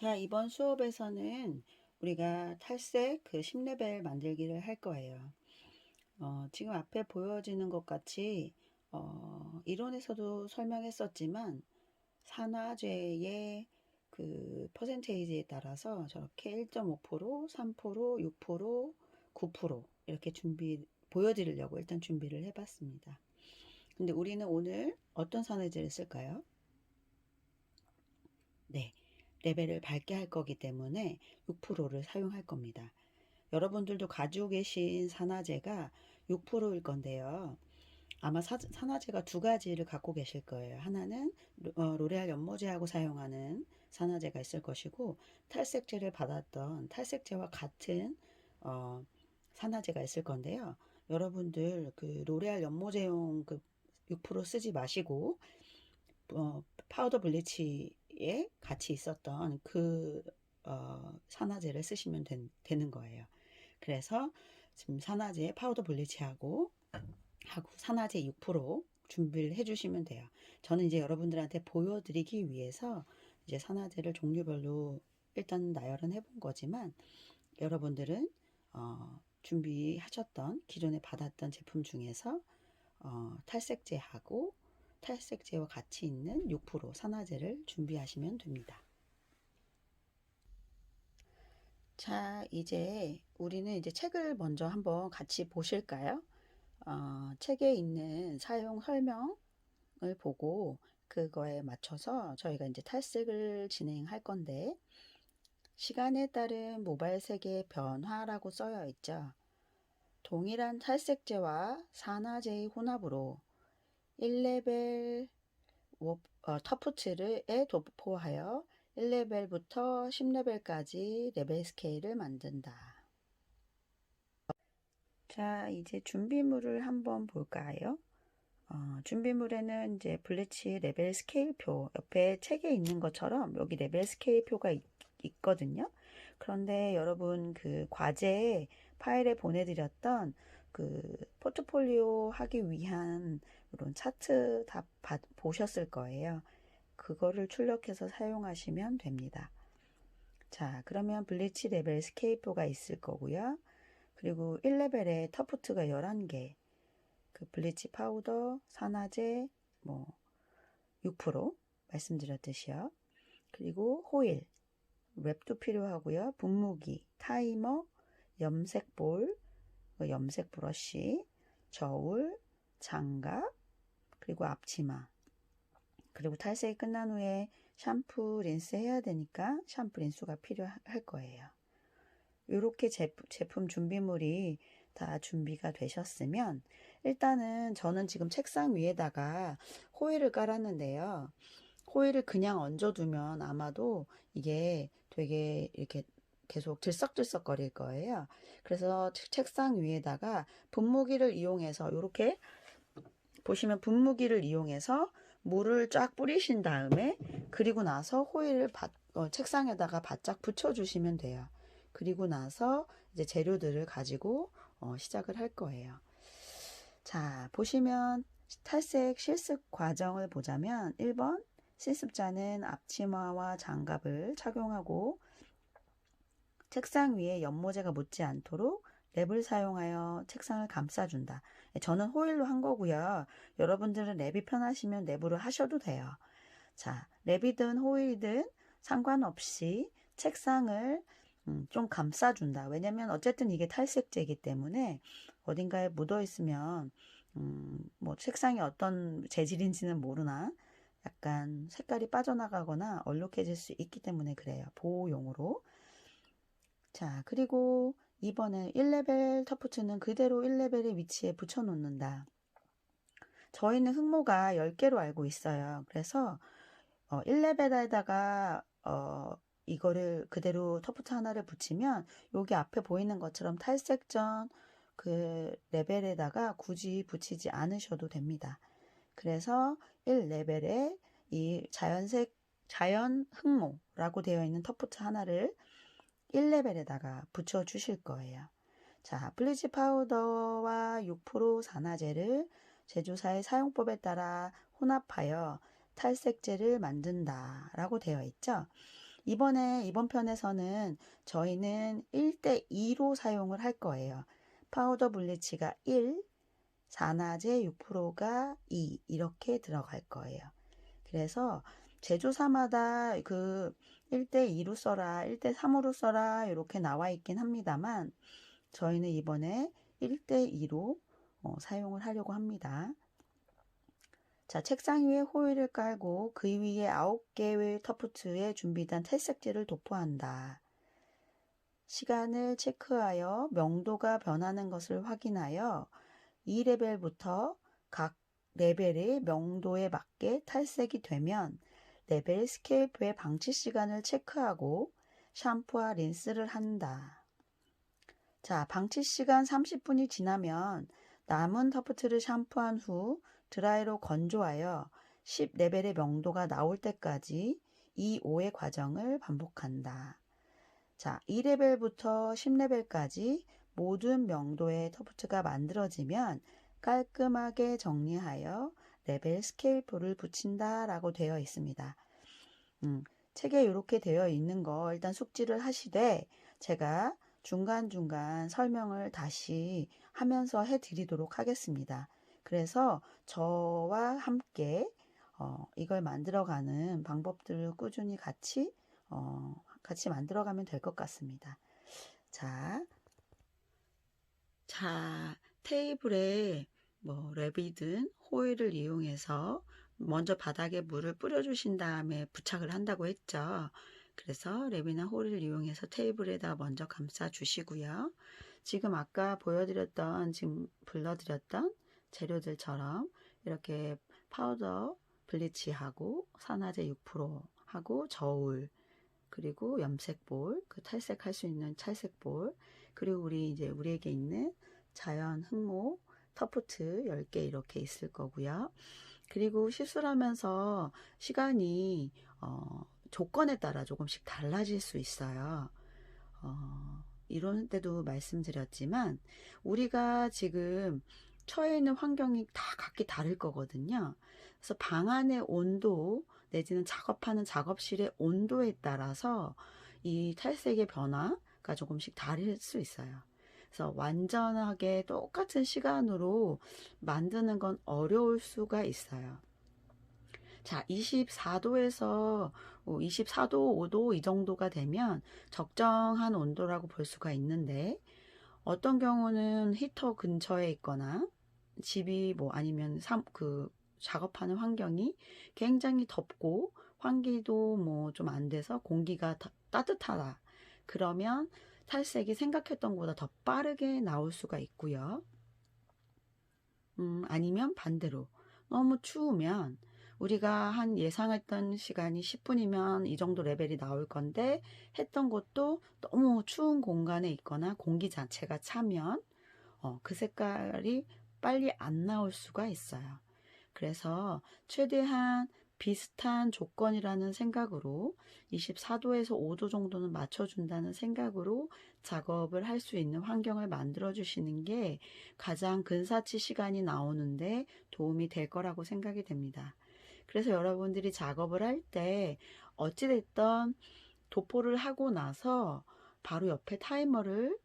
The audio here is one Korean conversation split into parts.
자, 이번 수업에서는 우리가 탈색 그 10레벨 만들기를 할 거예요. 지금 앞에 보여지는 것 같이 이론에서도 설명했었지만 산화제의 그 퍼센테이지에 따라서 저렇게 1.5%, 3%, 6%, 9% 이렇게 보여드리려고 일단 준비를 해봤습니다. 근데 우리는 오늘 어떤 산화제를 쓸까요? 네, 레벨을 밝게 할 거기 때문에 6%를 사용할 겁니다. 여러분들도 가지고 계신 산화제가 6%일 건데요. 아마 산화제가 두 가지를 갖고 계실 거예요. 하나는 로레알 연모제하고 사용하는 산화제가 있을 것이고, 탈색제를 받았던 탈색제와 같은 어, 산화제가 있을 건데요. 여러분들 그 로레알 연모제용 그 6% 쓰지 마시고 파우더 블리치에 같이 있었던 그 산화제를 쓰시면 되는 거예요. 그래서 지금 산화제 파우더 블리치하고 산화제 6% 준비를 해주시면 돼요. 저는 이제 여러분들한테 보여드리기 위해서 이제 산화제를 종류별로 일단 나열은 해본 거지만 여러분들은 준비하셨던 기존에 받았던 제품 중에서 탈색제하고 탈색제와 같이 있는 6% 산화제를 준비하시면 됩니다. 자, 이제 우리는 이제 책을 먼저 한번 같이 보실까요? 책에 있는 사용 설명을 보고 그거에 맞춰서 저희가 이제 탈색을 진행할 건데, 시간에 따른 모발 색의 변화라고 써여 있죠. 동일한 탈색제와 산화제의 혼합으로 1레벨 터프츠에 도포하여 1레벨부터 10레벨까지 레벨 스케일을 만든다. 자, 이제 준비물을 한번 볼까요? 준비물에는 이제 블리치 레벨 스케일표, 옆에 책에 있는 것처럼 여기 레벨 스케일표가 있거든요. 그런데 여러분 그 과제 파일에 보내드렸던 그 포트폴리오 하기 위한 이런 차트 다 보셨을 거예요. 그거를 출력해서 사용하시면 됩니다. 자, 그러면 블리치 레벨 스케일표가 있을 거고요. 그리고 1레벨에 터프트가 11개, 그 블리치 파우더, 산화제, 6% 말씀드렸듯이요. 그리고 호일, 랩도 필요하고요. 분무기, 타이머, 염색볼, 염색 브러쉬, 저울, 장갑, 그리고 앞치마. 그리고 탈색이 끝난 후에 샴푸, 린스 해야 되니까 샴푸, 린스가 필요할 거예요. 이렇게 제품 준비물이 다 준비가 되셨으면 일단은 저는 지금 책상 위에다가 호일을 깔았는데요. 호일을 그냥 얹어두면 아마도 이게 되게 이렇게 계속 들썩들썩 거릴 거예요. 그래서 책상 위에다가 분무기를 이용해서 이렇게 보시면 분무기를 이용해서 물을 쫙 뿌리신 다음에 그리고 나서 호일을 책상에다가 바짝 붙여주시면 돼요. 그리고 나서 이제 재료들을 가지고 시작을 할 거예요. 자, 보시면 탈색 실습 과정을 보자면 1번 실습자는 앞치마와 장갑을 착용하고 책상 위에 연모제가 묻지 않도록 랩을 사용하여 책상을 감싸준다. 저는 호일로 한 거고요. 여러분들은 랩이 편하시면 랩으로 하셔도 돼요. 자, 랩이든 호일이든 상관없이 책상을 좀 감싸준다. 왜냐면 어쨌든 이게 탈색제이기 때문에 어딘가에 묻어 있으면 책상이 어떤 재질인지는 모르나 약간 색깔이 빠져나가거나 얼룩해질 수 있기 때문에 그래요. 보호용으로. 자, 그리고 이번에 1레벨 터프츠는 그대로 1레벨의 위치에 붙여 놓는다. 저희는 흑모가 10개로 알고 있어요. 그래서 1레벨에다가 이거를 그대로 터프트 하나를 붙이면 여기 앞에 보이는 것처럼 탈색전 그 레벨에다가 굳이 붙이지 않으셔도 됩니다. 그래서 1레벨에 이 자연 흑모라고 되어 있는 터프트 하나를 1레벨에다가 붙여 주실 거예요. 자, 블리치 파우더와 6% 산화제를 제조사의 사용법에 따라 혼합하여 탈색제를 만든다 라고 되어 있죠. 이번 편에서는 저희는 1대2로 사용을 할 거예요. 파우더 블리치가 1, 산화제 6%가 2 이렇게 들어갈 거예요. 그래서 제조사마다 그 1대2로 써라, 1대3으로 써라 이렇게 나와 있긴 합니다만 저희는 이번에 1대2로 사용을 하려고 합니다. 자, 책상 위에 호일을 깔고 그 위에 9개의 터프트에 준비된 탈색제를 도포한다. 시간을 체크하여 명도가 변하는 것을 확인하여 2레벨부터 각 레벨의 명도에 맞게 탈색이 되면 레벨 스케이프의 방치 시간을 체크하고 샴푸와 린스를 한다. 자, 방치 시간 30분이 지나면 남은 터프트를 샴푸한 후 드라이로 건조하여 10레벨의 명도가 나올 때까지 이 5의 과정을 반복한다. 자, 2레벨부터 10레벨까지 모든 명도의 터프트가 만들어지면 깔끔하게 정리하여 레벨 스케이프를 붙인다 라고 되어 있습니다. 책에 이렇게 되어 있는 거 일단 숙지를 하시되 제가 중간중간 설명을 다시 하면서 해드리도록 하겠습니다. 그래서 저와 함께 이걸 만들어가는 방법들을 꾸준히 같이 만들어가면 될 것 같습니다. 자, 테이블에 랩이든 호일을 이용해서 먼저 바닥에 물을 뿌려주신 다음에 부착을 한다고 했죠. 그래서 랩이나 호일을 이용해서 테이블에다 먼저 감싸 주시고요. 지금 아까 지금 불러드렸던 재료들처럼 이렇게 파우더 블리치하고 산화제 6%하고 저울, 그리고 염색볼, 그 탈색할 수 있는 탈색볼, 그리고 우리에게 있는 자연 흑모 터프트 10개 이렇게 있을 거고요. 그리고 시술하면서 시간이 조건에 따라 조금씩 달라질 수 있어요. 이런 때도 말씀드렸지만 우리가 지금 처해 있는 환경이 다 각기 다를 거거든요. 그래서 방 안의 온도 내지는 작업하는 작업실의 온도에 따라서 이 탈색의 변화가 조금씩 다를 수 있어요. 그래서 완전하게 똑같은 시간으로 만드는 건 어려울 수가 있어요. 자, 24도에서 24도, 5도 이 정도가 되면 적정한 온도라고 볼 수가 있는데 어떤 경우는 히터 근처에 있거나 집이 아니면 작업하는 환경이 굉장히 덥고 환기도 좀 안 돼서 공기가 따뜻하다. 그러면 탈색이 생각했던 것보다 더 빠르게 나올 수가 있고요. 아니면 반대로 너무 추우면 우리가 한 예상했던 시간이 10분이면 이 정도 레벨이 나올 건데 했던 것도 너무 추운 공간에 있거나 공기 자체가 차면 그 색깔이 빨리 안 나올 수가 있어요. 그래서 최대한 비슷한 조건이라는 생각으로 24도에서 5도 정도는 맞춰준다는 생각으로 작업을 할 수 있는 환경을 만들어 주시는 게 가장 근사치 시간이 나오는데 도움이 될 거라고 생각이 됩니다. 그래서 여러분들이 작업을 할 때 어찌됐든 도포를 하고 나서 바로 옆에 타이머를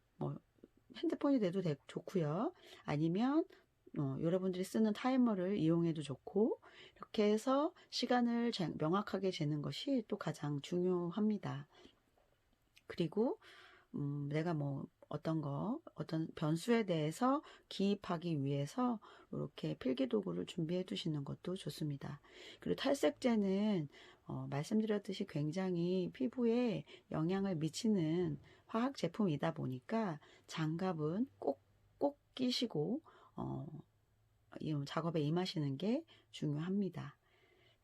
핸드폰이 돼도 좋고요. 아니면 여러분들이 쓰는 타이머를 이용해도 좋고 이렇게 해서 시간을 명확하게 재는 것이 또 가장 중요합니다. 그리고 내가 어떤 변수에 대해서 기입하기 위해서 이렇게 필기도구를 준비해 두시는 것도 좋습니다. 그리고 탈색제는 말씀드렸듯이 굉장히 피부에 영향을 미치는 화학 제품이다 보니까 장갑은 꼭 끼시고 이 작업에 임하시는 게 중요합니다.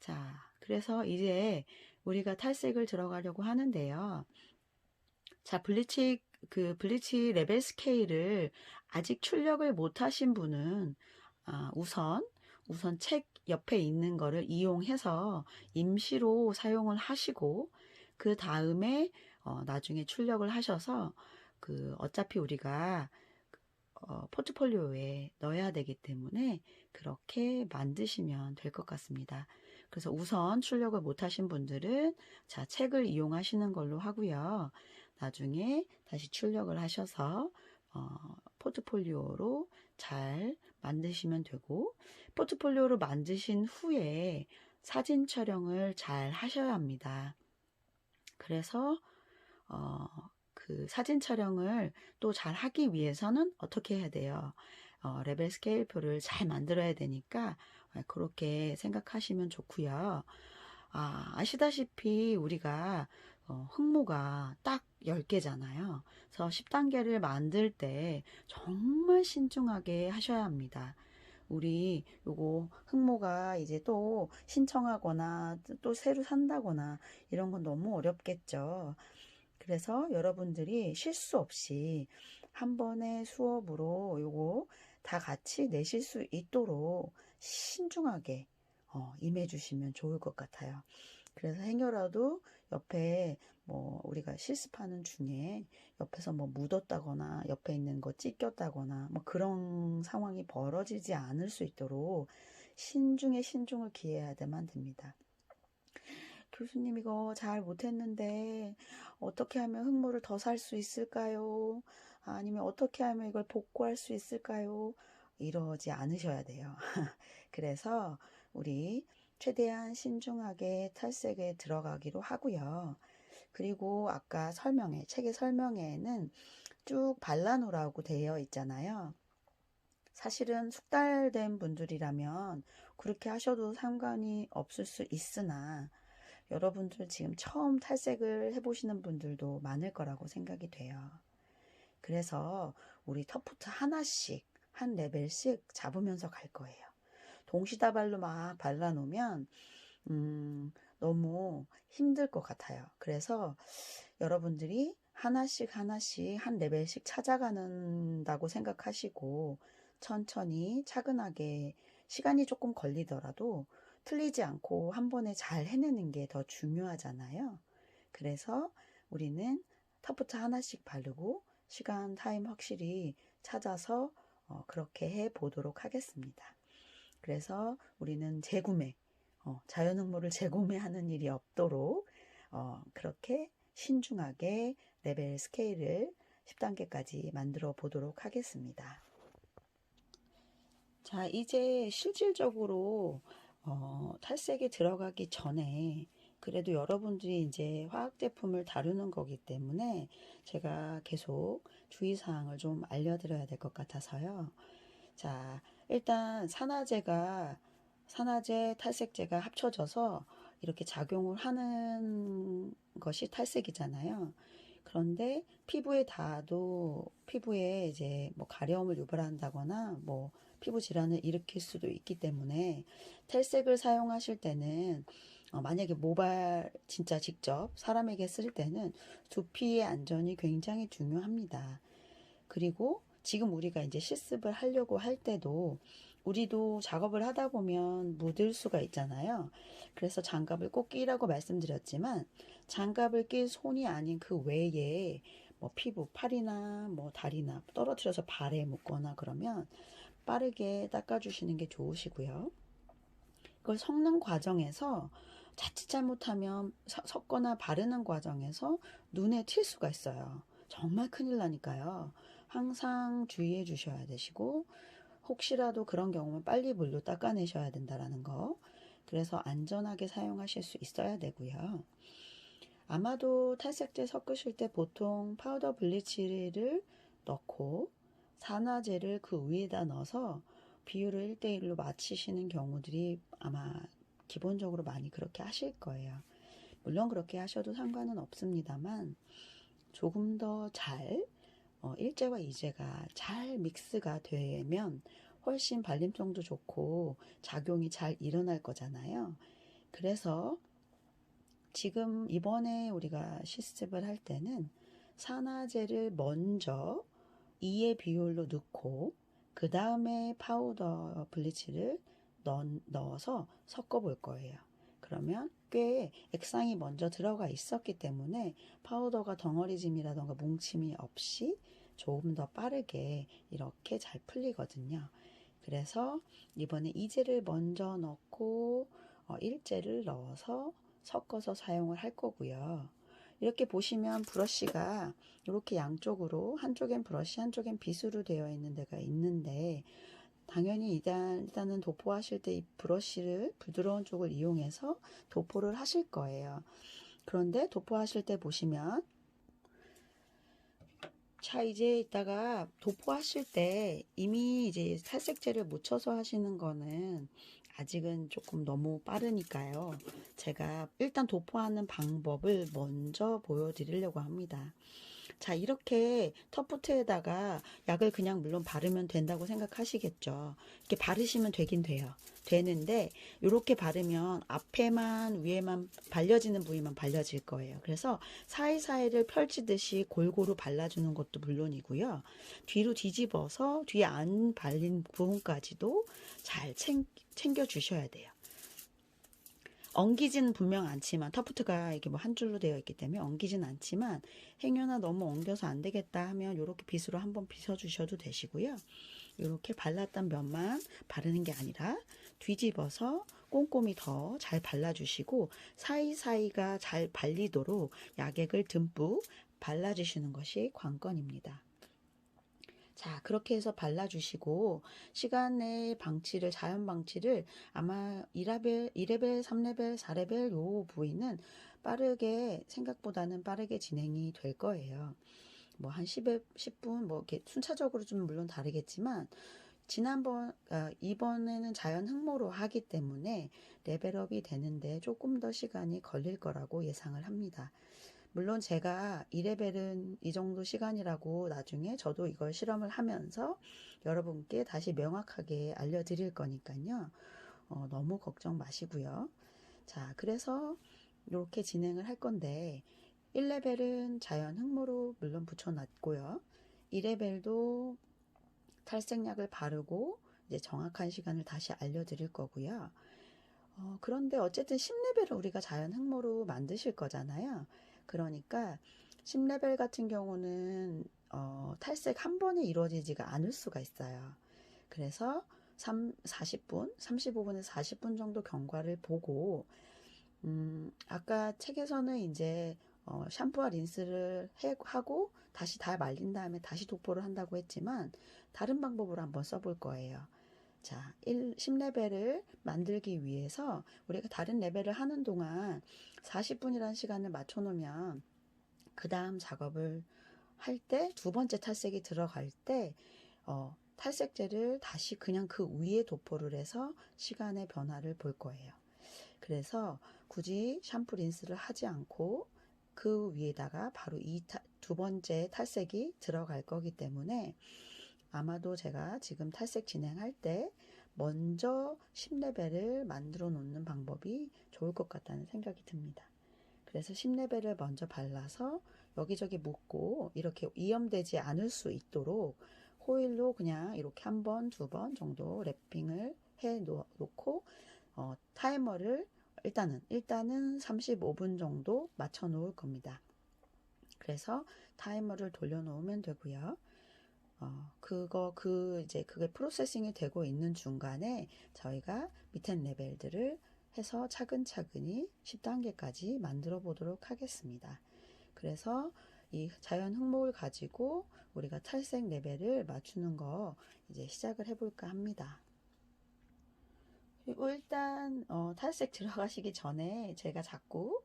자, 그래서 이제 우리가 탈색을 들어가려고 하는데요. 자, 블리치 레벨 스케일을 아직 출력을 못 하신 분은 우선 책 옆에 있는 거를 이용해서 임시로 사용을 하시고 그 다음에 나중에 출력을 하셔서 어차피 우리가 포트폴리오에 넣어야 되기 때문에 그렇게 만드시면 될 것 같습니다. 그래서 우선 출력을 못하신 분들은 자, 책을 이용하시는 걸로 하고요. 나중에 다시 출력을 하셔서 포트폴리오로 잘 만드시면 되고, 포트폴리오로 만드신 후에 사진 촬영을 잘 하셔야 합니다. 그래서 그 사진 촬영을 또 잘 하기 위해서는 어떻게 해야 돼요? 레벨 스케일표를 잘 만들어야 되니까 그렇게 생각하시면 좋고요. 아시다시피 우리가 흑모가 딱 10개잖아요. 그래서 10단계를 만들 때 정말 신중하게 하셔야 합니다. 우리 요거 흑모가 이제 또 신청하거나 또 새로 산다거나 이런 건 너무 어렵겠죠. 그래서 여러분들이 실수 없이 한 번의 수업으로 요거 다 같이 내실 수 있도록 신중하게 임해 주시면 좋을 것 같아요. 그래서 행여라도 옆에 뭐 우리가 실습하는 중에 옆에서 뭐 묻었다거나 옆에 있는 거 찢겼다거나 뭐 그런 상황이 벌어지지 않을 수 있도록 신중에 신중을 기해야만 됩니다. 교수님 이거 잘 못했는데 어떻게 하면 흑모를 더 살 수 있을까요? 아니면 어떻게 하면 이걸 복구할 수 있을까요? 이러지 않으셔야 돼요. 그래서 우리 최대한 신중하게 탈색에 들어가기로 하고요. 그리고 아까 책의 설명에는 쭉 발라놓으라고 되어 있잖아요. 사실은 숙달된 분들이라면 그렇게 하셔도 상관이 없을 수 있으나 여러분들 지금 처음 탈색을 해보시는 분들도 많을 거라고 생각이 돼요. 그래서 우리 터프트 하나씩 한 레벨씩 잡으면서 갈 거예요. 동시다발로 막 발라놓으면 너무 힘들 것 같아요. 그래서 여러분들이 하나씩 한 레벨씩 찾아가는다고 생각하시고 천천히 차근하게 시간이 조금 걸리더라도 틀리지 않고 한 번에 잘 해내는 게 더 중요하잖아요. 그래서 우리는 터프트 하나씩 바르고 시간 타임 확실히 찾아서 그렇게 해 보도록 하겠습니다. 그래서 우리는 재구매, 자연흑모를 재구매하는 일이 없도록 그렇게 신중하게 레벨 스케일을 10단계까지 만들어 보도록 하겠습니다. 자, 이제 실질적으로 탈색에 들어가기 전에 그래도 여러분들이 이제 화학 제품을 다루는 거기 때문에 제가 계속 주의사항을 좀 알려드려야 될 것 같아서요. 자, 일단 산화제, 탈색제가 합쳐져서 이렇게 작용을 하는 것이 탈색이잖아요. 그런데 피부에 닿아도 피부에 이제 뭐 가려움을 유발한다거나 뭐 피부 질환을 일으킬 수도 있기 때문에 탈색을 사용하실 때는 만약에 모발 진짜 직접 사람에게 쓸 때는 두피의 안전이 굉장히 중요합니다. 그리고 지금 우리가 이제 실습을 하려고 할 때도 우리도 작업을 하다 보면 묻을 수가 있잖아요. 그래서 장갑을 꼭 끼라고 말씀드렸지만 장갑을 낄 손이 아닌 그 외에 뭐 피부, 팔이나 뭐 다리나 떨어뜨려서 발에 묻거나 그러면 빠르게 닦아주시는 게 좋으시고요. 이걸 섞는 과정에서 자칫 잘못하면 섞거나 바르는 과정에서 눈에 튈 수가 있어요. 정말 큰일 나니까요. 항상 주의해 주셔야 되시고 혹시라도 그런 경우면 빨리 물로 닦아내셔야 된다라는 거. 그래서 안전하게 사용하실 수 있어야 되고요. 아마도 탈색제 섞으실 때 보통 파우더 블리치를 넣고 산화제를 그 위에다 넣어서 비율을 1대1로 맞추시는 경우들이 아마 기본적으로 많이 그렇게 하실 거예요. 물론 그렇게 하셔도 상관은 없습니다만 조금 더 잘 일제와 이제가 잘 믹스가 되면 훨씬 발림성도 좋고 작용이 잘 일어날 거잖아요. 그래서 지금 이번에 우리가 실습을 할 때는 산화제를 먼저 2의 비율로 넣고 그 다음에 파우더 블리치를 넣어서 섞어 볼 거예요. 그러면 꽤 액상이 먼저 들어가 있었기 때문에 파우더가 덩어리짐이라던가 뭉침이 없이 조금 더 빠르게 이렇게 잘 풀리거든요. 그래서 이번에 이제를 먼저 넣고 일제를 넣어서 섞어서 사용을 할 거고요. 이렇게 보시면 브러쉬가 이렇게 양쪽으로 한쪽엔 브러쉬 한쪽엔 빗으로 되어 있는 데가 있는데, 당연히 일단은 도포하실 때 이 브러쉬를 부드러운 쪽을 이용해서 도포를 하실 거예요. 그런데 도포하실 때 보시면, 자, 이제 이따가 도포하실 때 이미 이제 탈색제를 묻혀서 하시는 거는 아직은 조금 너무 빠르니까요. 제가 일단 도포하는 방법을 먼저 보여드리려고 합니다. 자, 이렇게 터프트에다가 약을 그냥 물론 바르면 된다고 생각하시겠죠. 이렇게 바르시면 되긴 돼요. 되는데 이렇게 바르면 앞에만 위에만 발려지는 부위만 발려질 거예요. 그래서 사이사이를 펼치듯이 골고루 발라주는 것도 물론이고요. 뒤로 뒤집어서 뒤에 안 발린 부분까지도 잘 챙겨 주셔야 돼요. 엉기지는 분명 않지만, 터프트가 이게 뭐 한 줄로 되어 있기 때문에 엉기지는 않지만, 행여나 너무 엉겨서 안 되겠다 하면 이렇게 빗으로 한번 빗어주셔도 되시고요. 이렇게 발랐던 면만 바르는 게 아니라 뒤집어서 꼼꼼히 더 잘 발라주시고, 사이사이가 잘 발리도록 약액을 듬뿍 발라주시는 것이 관건입니다. 자, 그렇게 해서 발라주시고, 시간 내에 방치를, 자연 방치를 아마 2레벨, 3레벨, 4레벨 요 부위는 빠르게, 생각보다는 빠르게 진행이 될 거예요. 뭐 한 10분, 뭐 이렇게 순차적으로 좀 물론 다르겠지만, 이번에는 자연 흑모로 하기 때문에 레벨업이 되는데 조금 더 시간이 걸릴 거라고 예상을 합니다. 물론 제가 2레벨은 이 정도 시간이라고 나중에 저도 이걸 실험을 하면서 여러분께 다시 명확하게 알려드릴 거니까요. 너무 걱정 마시고요. 자, 그래서 이렇게 진행을 할 건데, 1레벨은 자연 흑모로 물론 붙여놨고요. 2레벨도 탈색약을 바르고 이제 정확한 시간을 다시 알려드릴 거고요. 그런데 어쨌든 10레벨을 우리가 자연 흑모로 만드실 거잖아요. 그러니까 10레벨 같은 경우는 탈색 한 번에 이루어지지가 않을 수가 있어요. 그래서 40분, 35분에서 40분 정도 경과를 보고, 아까 책에서는 이제 샴푸와 린스를 하고 다시 다 말린 다음에 다시 도포를 한다고 했지만, 다른 방법으로 한번 써볼 거예요. 자, 10레벨을 만들기 위해서 우리가 다른 레벨을 하는 동안 40분이라는 시간을 맞춰 놓으면, 그 다음 작업을 할 때, 두 번째 탈색이 들어갈 때 탈색제를 다시 그냥 그 위에 도포를 해서 시간의 변화를 볼 거예요. 그래서 굳이 샴푸 린스를 하지 않고 그 위에다가 바로 두 번째 탈색이 들어갈 거기 때문에, 아마도 제가 지금 탈색 진행할 때 먼저 10레벨을 만들어 놓는 방법이 좋을 것 같다는 생각이 듭니다. 그래서 10레벨을 먼저 발라서 여기저기 묻고 이렇게 이염되지 않을 수 있도록 호일로 그냥 이렇게 한 번, 두 번 정도 랩핑을 해 놓고, 타이머를 일단은 35분 정도 맞춰 놓을 겁니다. 그래서 타이머를 돌려 놓으면 되고요. 그게 프로세싱이 되고 있는 중간에 저희가 밑에 레벨들을 해서 차근차근히 10단계까지 만들어 보도록 하겠습니다. 그래서 이 자연 흑목을 가지고 우리가 탈색 레벨을 맞추는 거 이제 시작을 해볼까 합니다. 그리고 일단 탈색 들어가시기 전에 제가 자꾸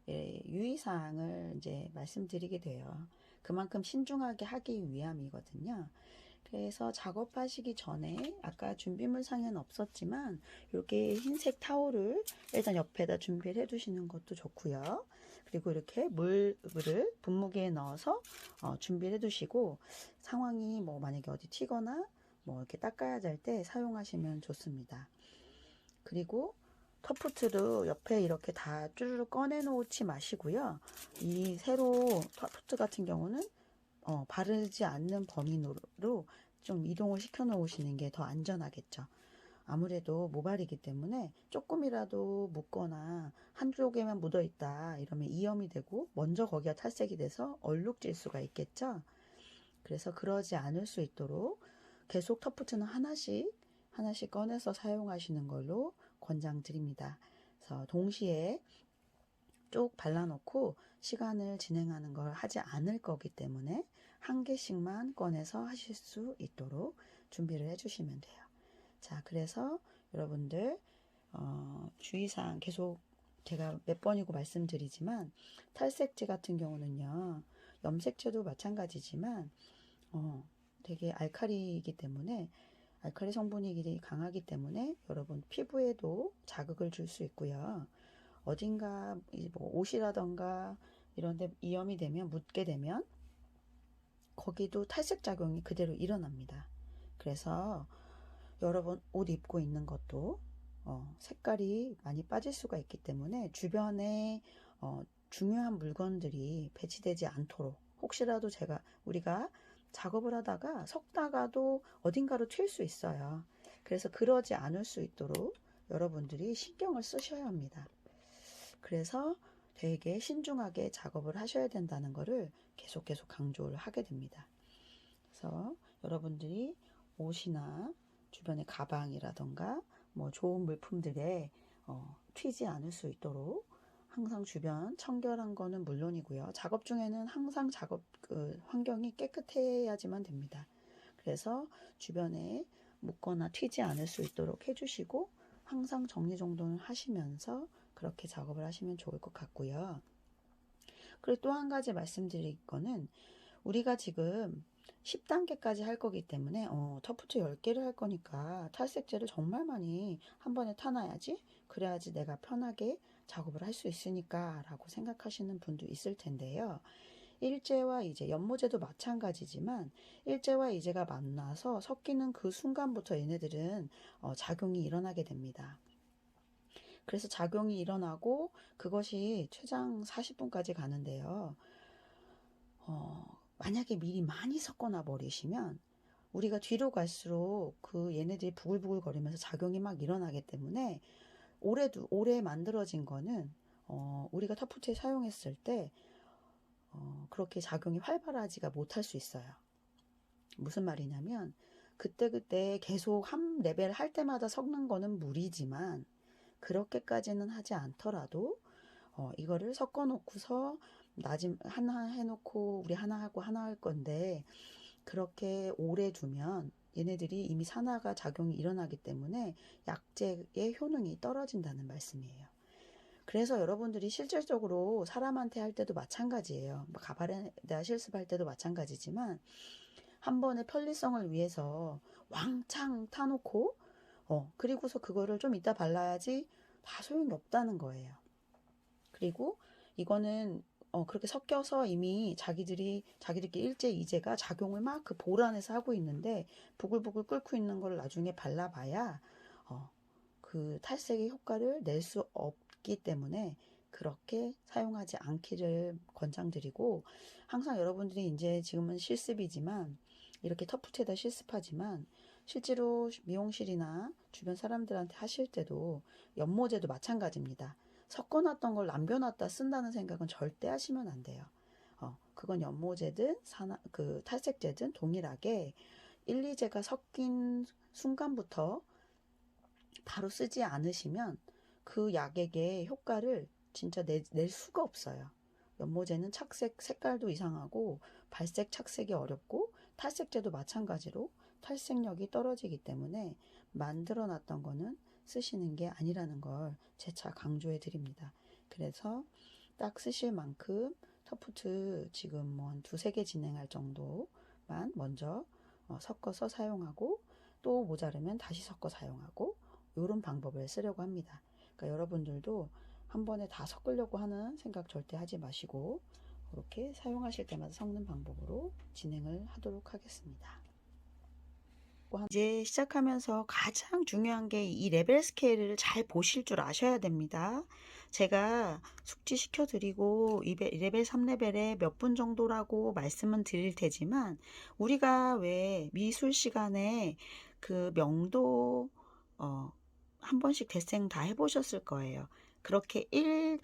유의사항을 이제 말씀드리게 돼요. 그만큼 신중하게 하기 위함이거든요. 그래서 작업하시기 전에 아까 준비물 상에는 없었지만 이렇게 흰색 타올을 일단 옆에다 준비를 해 두시는 것도 좋고요. 그리고 이렇게 물을 분무기에 넣어서 준비를 해 두시고, 상황이 뭐 만약에 어디 튀거나 뭐 이렇게 닦아야 될 때 사용하시면 좋습니다. 그리고 터프트도 옆에 이렇게 다 쭈르르 꺼내 놓지 마시고요. 이 세로 터프트 같은 경우는 바르지 않는 범위로 좀 이동을 시켜 놓으시는 게 더 안전하겠죠. 아무래도 모발이기 때문에 조금이라도 묻거나 한쪽에만 묻어 있다 이러면 이염이 되고 먼저 거기가 탈색이 돼서 얼룩질 수가 있겠죠. 그래서 그러지 않을 수 있도록 계속 터프트는 하나씩 꺼내서 사용하시는 걸로 권장드립니다. 그래서 동시에 쭉 발라놓고 시간을 진행하는 걸 하지 않을 거기 때문에 한 개씩만 꺼내서 하실 수 있도록 준비를 해주시면 돼요. 자, 그래서 여러분들 주의사항 계속 제가 몇 번이고 말씀드리지만 탈색제 같은 경우는요, 염색제도 마찬가지지만 되게 알칼리이기 때문에 알칼리 성분이 강하기 때문에 여러분 피부에도 자극을 줄 수 있고요. 어딘가 뭐 옷이라던가 이런데 이염이 되면 묻게 되면 거기도 탈색 작용이 그대로 일어납니다. 그래서 여러분 옷 입고 있는 것도 색깔이 많이 빠질 수가 있기 때문에 주변에 중요한 물건들이 배치되지 않도록 혹시라도 우리가 작업을 하다가 섞다가도 어딘가로 튈 수 있어요. 그래서 그러지 않을 수 있도록 여러분들이 신경을 쓰셔야 합니다. 그래서 되게 신중하게 작업을 하셔야 된다는 것을 계속 강조를 하게 됩니다. 그래서 여러분들이 옷이나 주변의 가방이라던가 뭐 좋은 물품들에 튀지 않을 수 있도록 항상 주변 청결한 거는 물론이고요. 작업 중에는 항상 작업 환경이 깨끗해야지만 됩니다. 그래서 주변에 묻거나 튀지 않을 수 있도록 해주시고 항상 정리정돈을 하시면서 그렇게 작업을 하시면 좋을 것 같고요. 그리고 또 한 가지 말씀드릴 거는 우리가 지금 10단계까지 할 거기 때문에 터프트 10개를 할 거니까 탈색제를 정말 많이 한 번에 타놔야지 그래야지 내가 편하게 작업을 할 수 있으니까 라고 생각하시는 분도 있을 텐데요. 일제와 이제 연모제도 마찬가지지만 일제와 이제가 만나서 섞이는 그 순간부터 얘네들은 작용이 일어나게 됩니다. 그래서 작용이 일어나고 그것이 최장 40분까지 가는데요. 만약에 미리 많이 섞어놔 버리시면 우리가 뒤로 갈수록 그 얘네들이 부글부글 거리면서 작용이 막 일어나기 때문에 오래 만들어진 거는 우리가 터프트에 사용했을 때 그렇게 작용이 활발하지가 못할 수 있어요. 무슨 말이냐면 그때 계속 한 레벨 할 때마다 섞는 거는 무리지만 그렇게까지는 하지 않더라도 이거를 섞어 놓고서 하나 해놓고 우리 하나 하고 하나 할 건데 그렇게 오래 두면 얘네들이 이미 산화가 작용이 일어나기 때문에 약제의 효능이 떨어진다는 말씀이에요. 그래서 여러분들이 실질적으로 사람한테 할 때도 마찬가지예요. 가발에다 실습할 때도 마찬가지지만 한 번의 편리성을 위해서 왕창 타놓고 그리고서 그거를 좀 이따 발라야지 다 소용이 없다는 거예요. 그리고 이거는 그렇게 섞여서 이미 자기들끼리 일제 이제가 작용을 막 그 볼 안에서 하고 있는데 부글부글 끓고 있는 걸 나중에 발라봐야 그 탈색의 효과를 낼 수 없기 때문에 그렇게 사용하지 않기를 권장드리고 항상 여러분들이 이제 지금은 실습이지만 이렇게 터프트에다 실습하지만 실제로 미용실이나 주변 사람들한테 하실 때도 연모제도 마찬가지입니다. 섞어놨던 걸 남겨놨다 쓴다는 생각은 절대 하시면 안 돼요. 그건 연모제든 그 탈색제든 동일하게 1, 2제가 섞인 순간부터 바로 쓰지 않으시면 그 약액의 효과를 진짜 낼 수가 없어요. 연모제는 착색 색깔도 이상하고 발색 착색이 어렵고 탈색제도 마찬가지로 탈색력이 떨어지기 때문에 만들어 놨던 거는 쓰시는 게 아니라는 걸 재차 강조해 드립니다. 그래서 딱 쓰실 만큼 터프트 지금 뭐 한 2-3개 진행할 정도만 먼저 섞어서 사용하고 또 모자르면 다시 섞어 사용하고 이런 방법을 쓰려고 합니다. 그러니까 여러분들도 한 번에 다 섞으려고 하는 생각 절대 하지 마시고 이렇게 사용하실 때마다 섞는 방법으로 진행을 하도록 하겠습니다. 이제 시작하면서 가장 중요한 게 이 레벨 스케일을 잘 보실 줄 아셔야 됩니다. 제가 숙지 시켜드리고 레벨 3레벨에 몇 분 정도라고 말씀은 드릴 테지만 우리가 왜 미술 시간에 그 명도 한 번씩 대생 다 해보셨을 거예요. 그렇게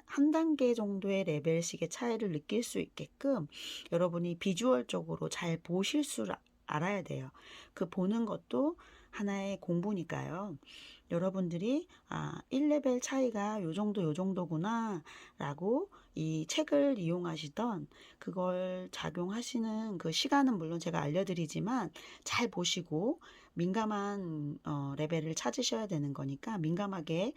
한 단계 정도의 레벨씩의 차이를 느낄 수 있게끔 여러분이 비주얼적으로 잘 보실 줄 알아야 돼요. 그 보는 것도 하나의 공부니까요. 여러분들이 1레벨 차이가 요 정도구나 라고 이 책을 이용하시던 그걸 작용하시는 그 시간은 물론 제가 알려드리지만 잘 보시고 민감한 레벨을 찾으셔야 되는 거니까 민감하게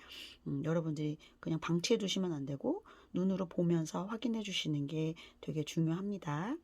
여러분들이 그냥 방치해 두시면 안 되고 눈으로 보면서 확인해 주시는 게 되게 중요합니다.